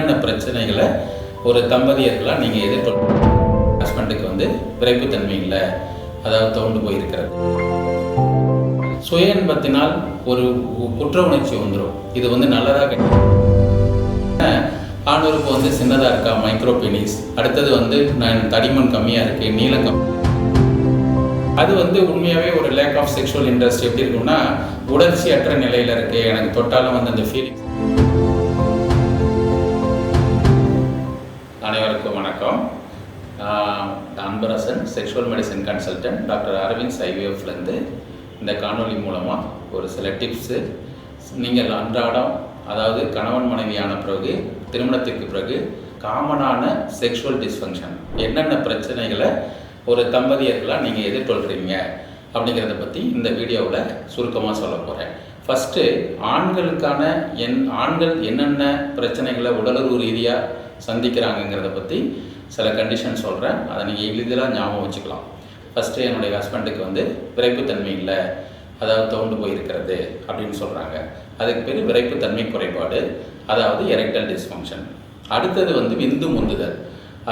என்னென்ன பிரச்சனைகளை ஒரு தம்பதியர்களாக நீங்கள் எதிர்கொள்ள ஹஸ்பண்டுக்கு வந்து விரைப்புத்தன்மை இல்லை, அதாவது தோண்டு போயிருக்கிறது. சுய இன்பத்தினால் ஒரு குற்ற உணர்ச்சி வந்துடும். இது வந்து நல்லதாக ஆணூருக்கு வந்து சின்னதாக இருக்கா, மைக்ரோ பெனிஸ். அடுத்தது வந்து தடிமன் கம்மியாக இருக்குது, நீளம் கம்மி. அது வந்து உண்மையாகவே ஒரு லேக் ஆஃப் செக்ஷுவல் இன்ட்ரெஸ்ட் எப்படி இருக்கும்னா, உணர்ச்சி அற்ற நிலையில் இருக்குது. எனக்கு தொட்டாலும் வந்து அந்த ஃபீலிங்ஸ். அனைவருக்கும் வணக்கம். Anbarasan, sexual medicine consultant, doctor Aravind ஐவிஎஃப்லேருந்து இந்த காணொலி மூலமாக ஒரு சில டிப்ஸு நீங்கள் அன்றாடம், அதாவது கணவன் மனைவியான பிறகு, திருமணத்திற்கு பிறகு காமனான செக்ஷுவல் டிஸ்ஃபங்க்ஷன் என்னென்ன பிரச்சனைகளை ஒரு தம்பதியர்களாக நீங்கள் எதிர்கொள்கிறீங்க அப்படிங்கிறத பற்றி இந்த வீடியோவில் சுருக்கமாக சொல்ல போகிறேன். ஃபஸ்ட்டு ஆண்களுக்கான ஆண்கள் என்னென்ன பிரச்சனைகளை உடலுறவு ரீதியாக சந்திக்கிறாங்கங்கிறத பற்றி சில கண்டிஷன் சொல்கிறேன். அதை நீங்கள் எளிதாக ஞாபகம் வச்சுக்கலாம். ஃபஸ்ட்டு என்னுடைய ஹஸ்பண்டுக்கு வந்து விரைப்புத்தன்மை இல்லை, அதாவது தோண்டு போயிருக்கிறது அப்படின்னு சொல்கிறாங்க. அதுக்கு பேர் விரைப்புத்தன்மை குறைபாடு, அதாவது எரெக்டல் டிஸ்ஃபங்க்ஷன். அடுத்தது வந்து விந்து முந்துதல்,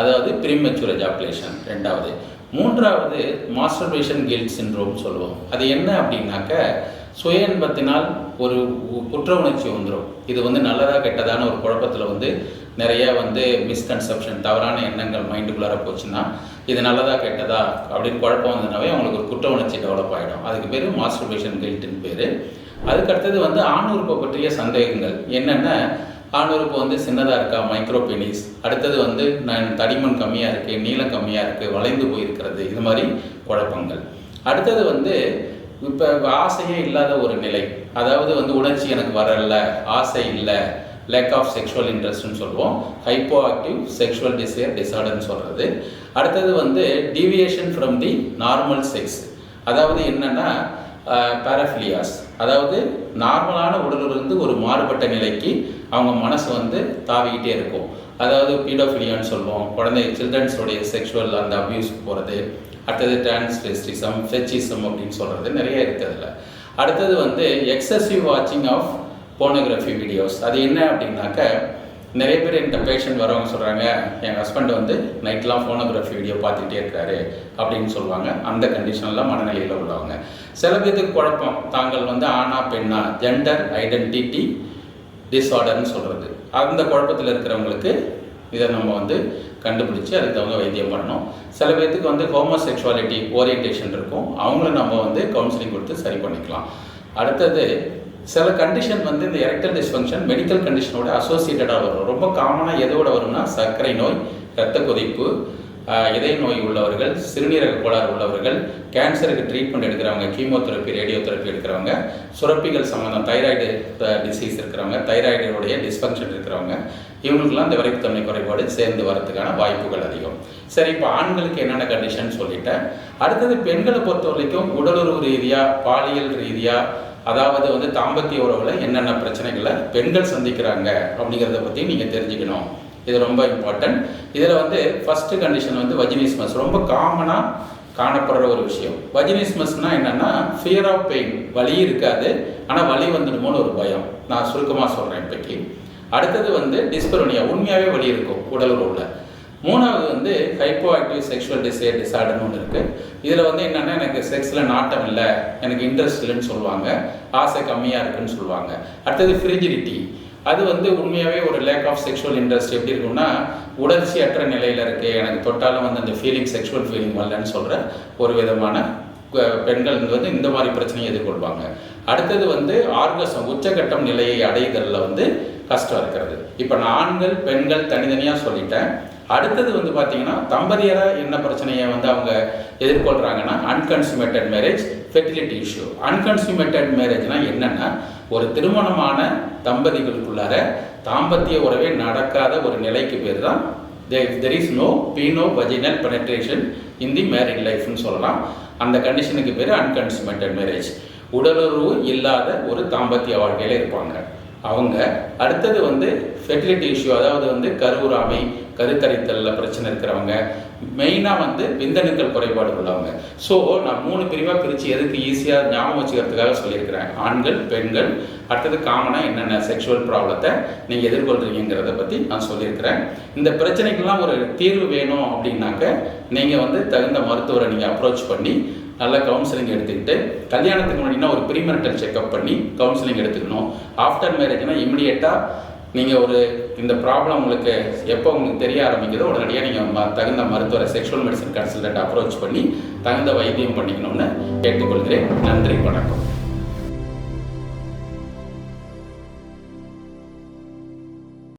அதாவது ப்ரீமெச்சூர் எஜாகுலேஷன். ரெண்டாவது. மூன்றாவது மாஸ்டர்பேஷன் கில்ட் சிண்ட்ரோம் சொல்லுவோம். அது என்ன அப்படின்னாக்க, சுய இன்பத்தினால் ஒரு குற்ற உணர்ச்சி வந்துடும். இது வந்து நல்லதாக கெட்டதான ஒரு குழப்பத்தில் வந்து நிறைய வந்து மிஸ்கன்செப்ஷன், தவறான எண்ணங்கள் மைண்டுக்குள்ளார போச்சுன்னா, இது நல்லதா கெட்டதா அப்படின்னு குழப்பம் வந்ததுனாவே அவங்களுக்கு ஒரு குற்ற உணர்ச்சி டெவலப் ஆகிடும். அதுக்கு பேர் மாஸ்டர்பேஷன் கில்ட்டுன்னு பேர். அதுக்கடுத்தது வந்து ஆணுறுப்பை பற்றிய சந்தேகங்கள். என்னென்ன, ஆணுறுப்பு வந்து சின்னதாக இருக்கா, மைக்ரோ பெனிஸ். அடுத்தது வந்து தடிமன் கம்மியாக இருக்குது, நீளம் கம்மியாக இருக்குது, வளைந்து போயிருக்கிறது. இது மாதிரி குழப்பங்கள். அடுத்தது வந்து இப்போ ஆசையே இல்லாத ஒரு நிலை, அதாவது வந்து உணர்ச்சி எனக்கு வரல, ஆசை இல்லை, லேக் ஆஃப் செக்ஷுவல் இன்ட்ரெஸ்ட்னு சொல்லுவோம். ஹைப்போ ஆக்டிவ் செக்ஷுவல் டிசைர் டிசார்டர்னு சொல்கிறது. அடுத்தது வந்து deviation from the normal sex, அதாவது என்னென்னா பேரஃபிலியாஸ், அதாவது நார்மலான உடலிலிருந்து ஒரு மாறுபட்ட நிலைக்கு அவங்க மனசு வந்து தாவிக்கிட்டே இருக்கும். அதாவது பீடோஃபிலியான்னு சொல்லுவோம், குழந்தை சில்ட்ரன்ஸோடைய செக்ஷுவல் அந்த அப்யூஸ் போகிறது. அடுத்தது டிரான்ஸ்வெஸ்டிசம், ஃபெச்சிசம் அப்படின்னு சொல்கிறது நிறைய இருக்குது அதில். அடுத்தது வந்து எக்ஸசிவ் வாட்சிங் ஆஃப் போனோகிராஃபி வீடியோஸ். அது என்ன அப்படின்னாக்க, நிறைய பேர் என்கிட்ட பேஷண்ட் வரவங்க சொல்கிறாங்க, என் ஹஸ்பண்ட் வந்து நைட்லாம் ஃபோனோகிராஃபி வீடியோ பார்த்துக்கிட்டே இருக்காரு அப்படின்னு சொல்லுவாங்க. அந்த கண்டிஷன்லாம் மனநிலையில் உள்ளவங்க. சில பேருக்கு குழப்பம், தாங்கள் வந்து ஆணா பெண்ணா, ஜெண்டர் ஐடென்டிட்டி டிஸார்டர்னு சொல்கிறது. அந்த குழப்பத்தில் இருக்கிறவங்களுக்கு இதை நம்ம வந்து கண்டுபிடிச்சி அதுக்கு தகுந்த வைத்தியம் பண்ணணும். சில பேர்த்துக்கு வந்து ஹோமோசெக்சுவாலிட்டி ஓரியன்டேஷன் இருக்கும், அவங்கள நம்ம வந்து கவுன்சிலிங் கொடுத்து சரி பண்ணிக்கலாம். அடுத்தது சில கண்டிஷன் வந்து இந்த எரெக்டல் டிஸ்ஃபங்க்ஷன் மெடிக்கல் கண்டிஷனோட அசோசியேட்டடாக வரும். ரொம்ப காமனாக எதோட வரும்னா, சர்க்கரை நோய், இரத்த கொதிப்பு, இதய நோய் உள்ளவர்கள், சிறுநீரக கோளாறு உள்ளவர்கள், கேன்சருக்கு ட்ரீட்மெண்ட் எடுக்கிறவங்க, கீமோதெரப்பி, ரேடியோதெரப்பி எடுக்கிறவங்க, சுரப்பிகள் சம்மந்தம் தைராய்டு டிசீஸ் இருக்கிறவங்க, தைராய்டுடைய டிஸ்ஃபங்க்ஷன் இருக்கிறவங்க, இவங்களுக்குலாம் இந்த விரைப்புத்தன்மை குறைபாடு சேர்ந்து வரதுக்கான வாய்ப்புகள் அதிகம். சரி, இப்போ ஆண்களுக்கு என்னென்ன கண்டிஷன் சொல்லிட்டேன். அடுத்தது பெண்களை பொறுத்த வரைக்கும் உடலுறவு ரீதியாக, பாலியல் ரீதியாக, அதாவது வந்து தாம்பத்திய உறவில் என்னென்ன பிரச்சனைகளை பெண்கள் சந்திக்கிறாங்க அப்படிங்கிறத பற்றி நீங்கள் தெரிஞ்சுக்கணும். இது ரொம்ப இம்பார்ட்டன்ட். இதில் வந்து ஃபஸ்ட்டு கண்டிஷன் வந்து வஜினிஸ்மஸ், ரொம்ப காமனாக காணப்படுற ஒரு விஷயம். வஜினிஸ்மஸ்னால் என்னென்னா, ஃபியர் ஆஃப் பெயின், வலி இருக்காது ஆனால் வலி வந்துடுமோன்னு ஒரு பயம். நான் சுருக்கமாக சொல்கிறேன் இப்போக்கி. அடுத்தது வந்து டிஸ்பரோனியா, உண்மையாகவே வலி இருக்கும் உடல் உறவில். மூணாவது வந்து ஹைப்போ ஆக்டிவ் செக்ஷுவல் டிசைர் டிசார்டர்னு ஒன்று இருக்குது. இதில் வந்து என்னென்னா, எனக்கு செக்ஸில் நாட்டம் இல்லை, எனக்கு இன்ட்ரெஸ்ட் இல்லைன்னு சொல்லுவாங்க, ஆசை கம்மியாக இருக்குன்னு சொல்லுவாங்க. அடுத்தது ஃப்ரிஜிடிட்டி, அது வந்து உண்மையாகவே ஒரு லேக் ஆஃப் செக்ஷுவல் இன்ட்ரெஸ்ட் எப்படி இருக்குன்னா, உணர்ச்சி அற்ற நிலையில் இருக்குது, எனக்கு தொட்டாலும் வந்து அந்த ஃபீலிங், செக்ஷுவல் ஃபீலிங் வரலன்னு சொல்கிற ஒரு விதமான பெண்கள் வந்து இந்த மாதிரி பிரச்சனையை எதிர்கொள்வாங்க. அடுத்தது வந்து ஆர்கசம், உச்சகட்டம் நிலையை அடைதலில் வந்து கஷ்டம் இருக்கிறது. இப்போ நான் ஆண்கள் பெண்கள் தனித்தனியாக சொல்லிட்டேன். அடுத்தது வந்து பார்த்தீங்கன்னா, தம்பதியராக என்ன பிரச்சனையை வந்து அவங்க எதிர்கொள்கிறாங்கன்னா, அன்கன்சுமேட்டட் மேரேஜ், ஃபெர்டிலிட்டி இஷ்யூ. அன்கன்சுமேட்டட் மேரேஜ்னால் என்னென்னா, ஒரு திருமணமான தம்பதிகளுக்குள்ளார தாம்பத்திய உறவே நடக்காத ஒரு நிலைக்கு பேர் தான் there is no vaginal penetration in the married lifeன்னு சொல்லலாம். அந்த கண்டிஷனுக்கு பேர் அன்கன்சுமேட்டட் மேரேஜ். உடலுறவு இல்லாத ஒரு தாம்பத்திய வாழ்க்கையில் இருப்பாங்க. அவங்க. அடுத்தது வந்து ஃபெர்டிலிட்டி இஷ்யூ, அதாவது வந்து கருவுறாமை, கருத்தரித்தலில் பிரச்சனை இருக்கிறவங்க, மெயினாக வந்து விந்தணுக்கள் குறைபாடு உள்ளவங்க. ஸோ நான் 3 பிரிவாக பிரித்து எதுக்கு ஈஸியாக ஞாபகம் வச்சுக்கிறதுக்காக சொல்லியிருக்கிறேன். ஆண்கள், பெண்கள், அடுத்தது காமனாக என்னென்ன செக்ஷுவல் ப்ராப்ளத்தை நீங்கள் எதிர்கொள்கிறீங்கிறத பற்றி நான் சொல்லியிருக்கிறேன். இந்த பிரச்சனைக்கெல்லாம் ஒரு தீர்வு வேணும் அப்படின்னாக்க நீங்கள் வந்து தகுந்த மருத்துவரை நீங்கள் அப்ரோச் பண்ணி நல்ல கவுன்சிலிங் எடுத்துக்கிட்டு, கல்யாணத்துக்கு முன்னாடினா ஒரு ப்ரீமெரிட்டல் செக்அப் பண்ணி கவுன்சிலிங் எடுத்துக்கணும். ஆஃப்டர் மேரேஜ்னால் இமிடியேட்டாக நீங்கள் இந்த ப்ராப்ளம் உங்களுக்கு எப்போ உங்களுக்கு தெரிய ஆரம்பிக்குதோ உடனடியாக நீங்கள் தகுந்த மருத்துவரை, செக்ஷுவல் மெடிசன் கன்சல்டன்ட் அப்ரோச் பண்ணி தகுந்த வைத்தியம் பண்ணிக்கணும்னு கேட்டுக்கொள்கிறேன். நன்றி, வணக்கம்.